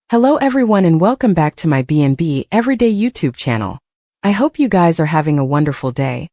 Hello everyone and welcome back to my B&B Everyday YouTube channel. I hope you guys are having a wonderful day.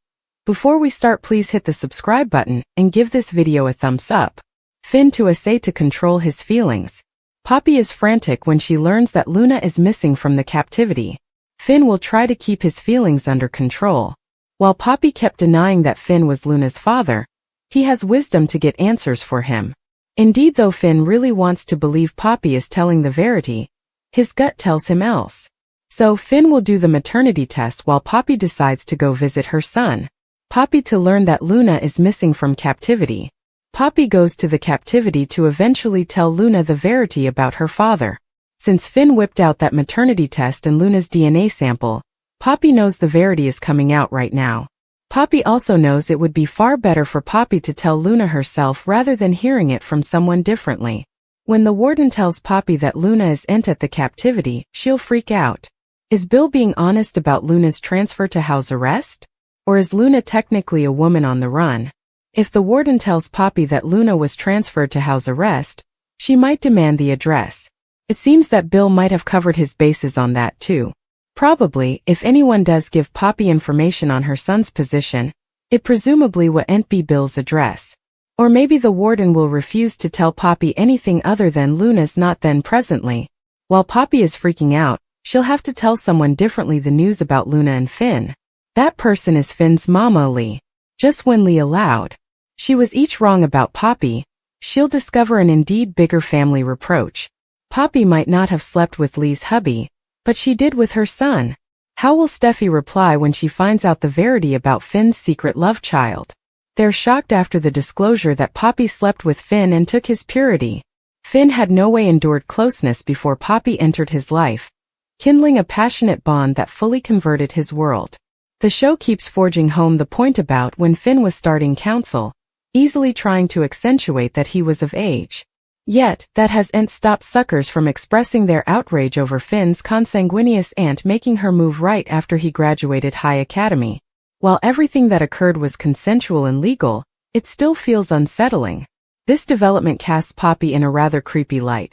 Before we start, please hit the subscribe button and give this video a thumbs up. Finn to essay to control his feelings. Poppy is frantic when she learns that Luna is missing from the captivity. Finn will try to keep his feelings under control. While Poppy kept denying that Finn was Luna's father, he has wisdom to get answers for him. Indeed, though Finn really wants to believe Poppy is telling the verity, his gut tells him else. So Finn will do the maternity test while Poppy decides to go visit her son. Poppy to learn that Luna is missing from captivity. Poppy goes to the captivity to eventually tell Luna the verity about her father. Since Finn whipped out that maternity test and Luna's DNA sample, Poppy knows the verity is coming out right now. Poppy also knows it would be far better for Poppy to tell Luna herself rather than hearing it from someone differently. When the warden tells Poppy that Luna is at the captivity, she'll freak out. Is Bill being honest about Luna's transfer to house arrest? Or is Luna technically a woman on the run? If the warden tells Poppy that Luna was transferred to house arrest, she might demand the address. It seems that Bill might have covered his bases on that too. Probably, if anyone does give Poppy information on her son's position, it presumably won't be Bill's address. Or maybe the warden will refuse to tell Poppy anything other than Luna's not then presently. While Poppy is freaking out, she'll have to tell someone differently the news about Luna and Finn. That person is Finn's mama Lee. Just when Lee allowed she was each wrong about Poppy, she'll discover an indeed bigger family reproach. Poppy might not have slept with Lee's hubby, but she did with her son. How will Steffi reply when she finds out the verity about Finn's secret love child? They're shocked after the disclosure that Poppy slept with Finn and took his purity. Finn had no way endured closeness before Poppy entered his life, kindling a passionate bond that fully converted his world. The show keeps forging home the point about when Finn was starting counsel, easily trying to accentuate that he was of age. Yet, that hasn't stopped suckers from expressing their outrage over Finn's consanguineous aunt making her move right after he graduated High Academy. While everything that occurred was consensual and legal, it still feels unsettling. This development casts Poppy in a rather creepy light,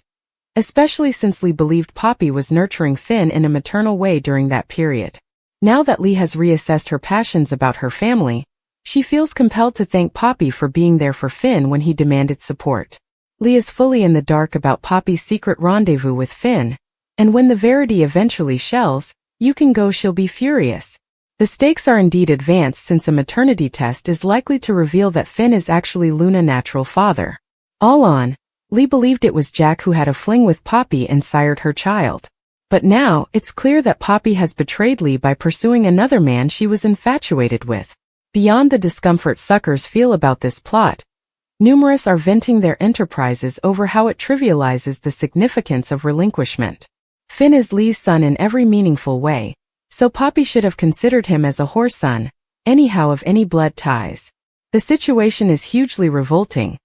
especially since Lee believed Poppy was nurturing Finn in a maternal way during that period. Now that Lee has reassessed her passions about her family, she feels compelled to thank Poppy for being there for Finn when he demanded support. Lee is fully in the dark about Poppy's secret rendezvous with Finn, and when the verity eventually shells, you can go she'll be furious. The stakes are indeed advanced since a maternity test is likely to reveal that Finn is actually Luna's natural father. All on, Lee believed it was Jack who had a fling with Poppy and sired her child. But now, it's clear that Poppy has betrayed Lee by pursuing another man she was infatuated with. Beyond the discomfort suckers feel about this plot, numerous are venting their enterprises over how it trivializes the significance of relinquishment. Finn is Lee's son in every meaningful way, so Poppy should have considered him as a horse son, anyhow of any blood ties. The situation is hugely revolting,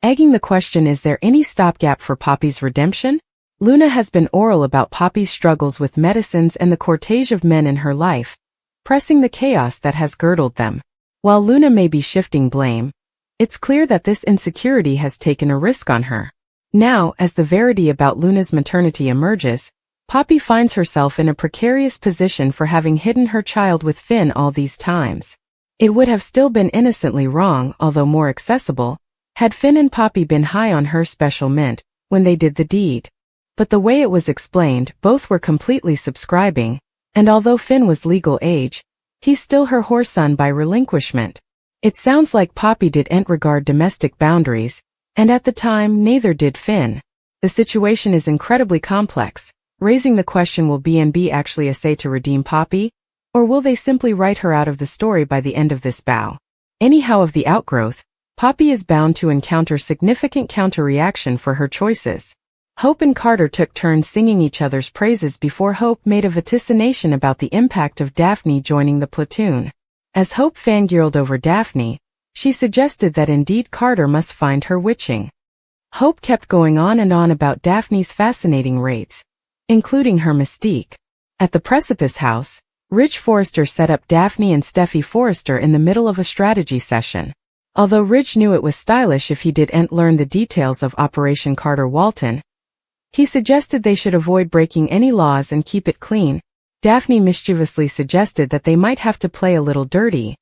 egging the question: is there any stopgap for Poppy's redemption? Luna has been oral about Poppy's struggles with medicines and the cortege of men in her life, pressing the chaos that has girdled them. While Luna may be shifting blame, it's clear that this insecurity has taken a risk on her. Now, as the verity about Luna's maternity emerges, Poppy finds herself in a precarious position for having hidden her child with Finn all these times. It would have still been innocently wrong, although more accessible, had Finn and Poppy been high on her special mint when they did the deed. But the way it was explained, both were completely subscribing, and although Finn was legal age, he's still her horse son by relinquishment. It sounds like Poppy didn't regard domestic boundaries, and at the time neither did Finn. The situation is incredibly complex, raising the question: will B&B actually essay to redeem Poppy? Or will they simply write her out of the story by the end of this bow? Anyhow, of the outgrowth, Poppy is bound to encounter significant counter-reaction for her choices. Hope and Carter took turns singing each other's praises before Hope made a vaticination about the impact of Daphne joining the platoon. As Hope fangirled over Daphne, she suggested that indeed Carter must find her witching. Hope kept going on and on about Daphne's fascinating rates, including her mystique. At the Precipice House, Ridge Forrester set up Daphne and Steffi Forrester in the middle of a strategy session. Although Ridge knew it was stylish if he didn't learn the details of Operation Carter Walton, He suggested they should avoid breaking any laws and keep it clean. Daphne mischievously suggested that they might have to play a little dirty.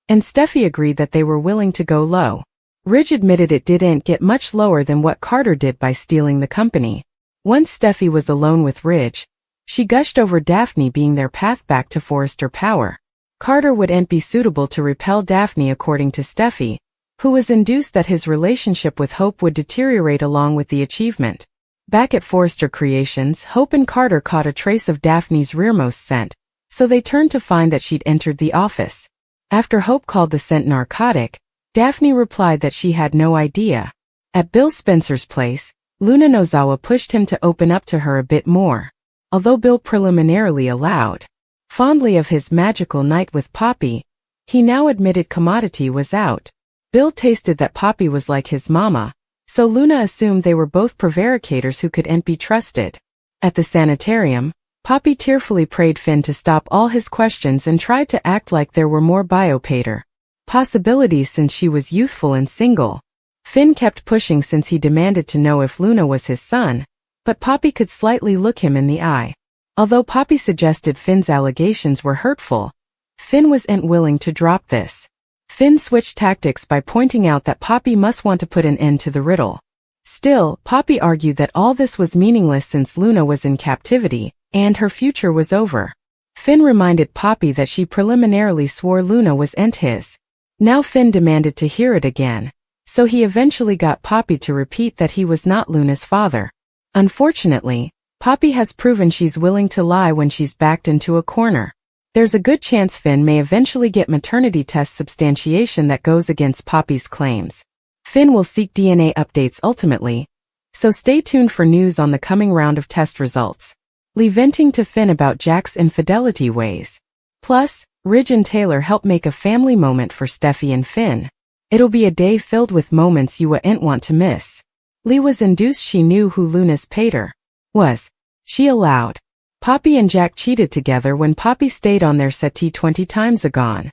And Steffi agreed that they were willing to go low. Ridge admitted it didn't get much lower than what Carter did by stealing the company. Once Steffi was alone with Ridge, she gushed over Daphne being their path back to Forrester power. Carter wouldn't be suitable to repel Daphne according to Steffi, who was induced that his relationship with Hope would deteriorate along with the achievement. Back at Forrester Creations, Hope and Carter caught a trace of Daphne's rearmost scent, so they turned to find that she'd entered the office. After Hope called the scent narcotic, Daphne replied that she had no idea. At Bill Spencer's place, Luna Nozawa pushed him to open up to her a bit more, although Bill preliminarily allowed. Fondly of his magical night with Poppy, he now admitted commodity was out. Bill tasted that Poppy was like his mama, so Luna assumed they were both prevaricators who couldn't be trusted. At the sanitarium, Poppy tearfully prayed Finn to stop all his questions and tried to act like there were more biopater possibilities since she was youthful and single. Finn kept pushing since he demanded to know if Luna was his son, but Poppy could slightly look him in the eye. Although Poppy suggested Finn's allegations were hurtful, Finn wasn't willing to drop this. Finn switched tactics by pointing out that Poppy must want to put an end to the riddle. Still, Poppy argued that all this was meaningless since Luna was in captivity, and her future was over. Finn reminded Poppy that she preliminarily swore Luna wasn't his. Now Finn demanded to hear it again, so he eventually got Poppy to repeat that he was not Luna's father. Unfortunately, Poppy has proven she's willing to lie when she's backed into a corner. There's a good chance Finn may eventually get maternity test substantiation that goes against Poppy's claims. Finn will seek DNA updates ultimately, so stay tuned for news on the coming round of test results. Lee venting to Finn about Jack's infidelity ways. Plus, Ridge and Taylor help make a family moment for Steffi and Finn. It'll be a day filled with moments you wouldn't want to miss. Lee was induced she knew who Luna's pater was. She allowed. Poppy and Jack cheated together when Poppy stayed on their settee 20 times agone.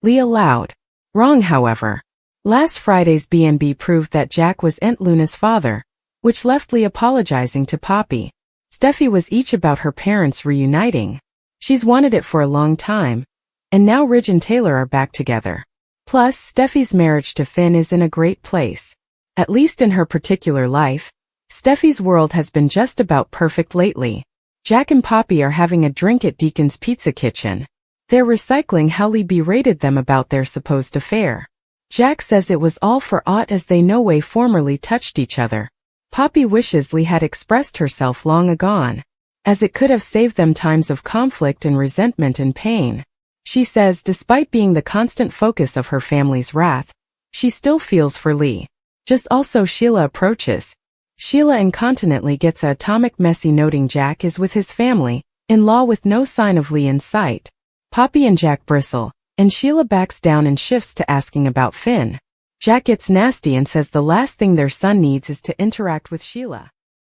Lee allowed. Wrong however. Last Friday's B&B proved that Jack wasn't Luna's father, which left Lee apologizing to Poppy. Steffi was each about her parents reuniting. She's wanted it for a long time, and now Ridge and Taylor are back together. Plus, Steffi's marriage to Finn is in a great place. At least in her particular life, Steffi's world has been just about perfect lately. Jack and Poppy are having a drink at Deacon's Pizza Kitchen. They're recycling how Lee berated them about their supposed affair. Jack says it was all for aught as they no way formerly touched each other. Poppy wishes Lee had expressed herself long agone, as it could have saved them times of conflict and resentment and pain. She says despite being the constant focus of her family's wrath, she still feels for Lee. Just also Sheila approaches. Sheila incontinently gets a atomic messy noting Jack is with his family, in law with no sign of Lee in sight. Poppy and Jack bristle, and Sheila backs down and shifts to asking about Finn. Jack gets nasty and says the last thing their son needs is to interact with Sheila.